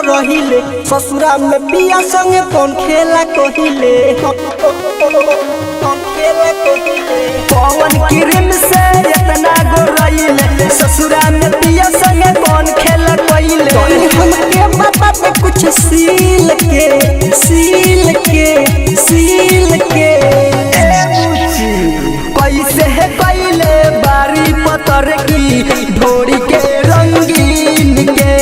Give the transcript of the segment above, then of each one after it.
रहिले ससुरा में पिया संगे कौन खेला कहिले पवन किरण से इतना गोरइले ससुरा में पिया संगे कौन खेला कहिले हमके बता दे कुछ सील के कैसे है कैले बारी पतर की ढोरी के रंगीन के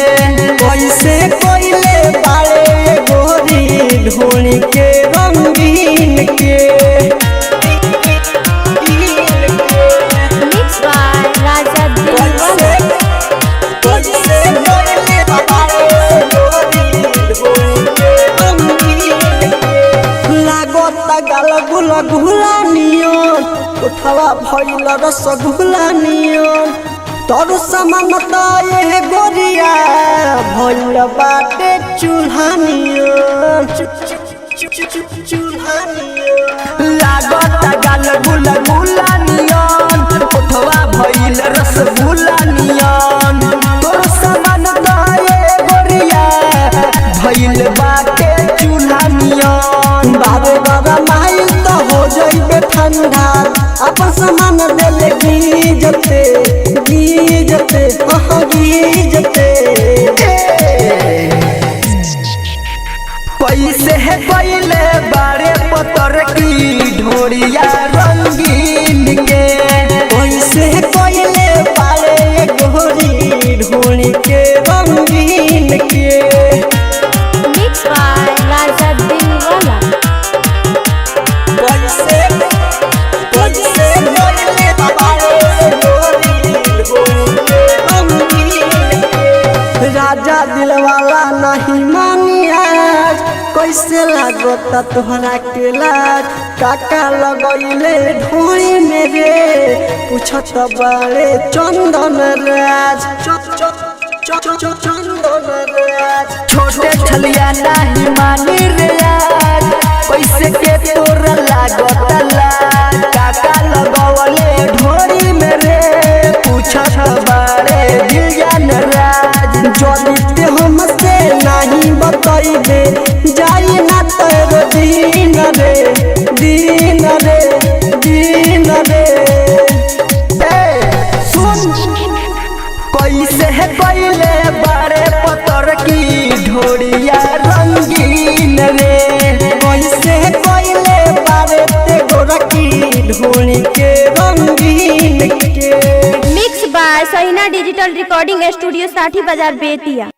कैसे कैले बारे गोरी ढोरी के रंगीन के गुला गुला नियन उठवा भइल रसगुल्ला नियन तोर समानता ये गोरिया भइल बाटे चूल्हा नियन लागत गाल गुला गुला नियन उठवा भइल रसगुल्ला नियन तोर समानता ये गोरिया भइल बाटे चूल्हा नियन बाबे बाबा माइल तो हो जाइबे ठंडा अपन सामान देले गीजते कैसे है पहले बारे पतर की ढोरिया रंगीन के कैसे है पहले बारे गोरी ढोरी के रंगीन के मिक्स बाय राजा दिलवाला राजा दिलवाला नहीं मानिया कैसे लागता तोहरा के लाज काका लगइले ढोरी मेरे पूछत बारे चंदन राज चंदन राज छोटे छलिया नहीं मानी रे आज कैसे के तोरा लागता लाज काका लगवले ढोरी मेरे पूछत बारे दिलजान राज जदी ते हमसे नहीं बताइबे जाई ना तेरो दिन रे सुन कैसे है कैले बारे पतर की ढोरिया रंगीन रे कैसे है कैले बारे ते गोरा की ढोरी के रंगीन के मिक्स बाय सहीना डिजिटल रिकॉर्डिंग स्टूडियो साठी बाजार बेतिया।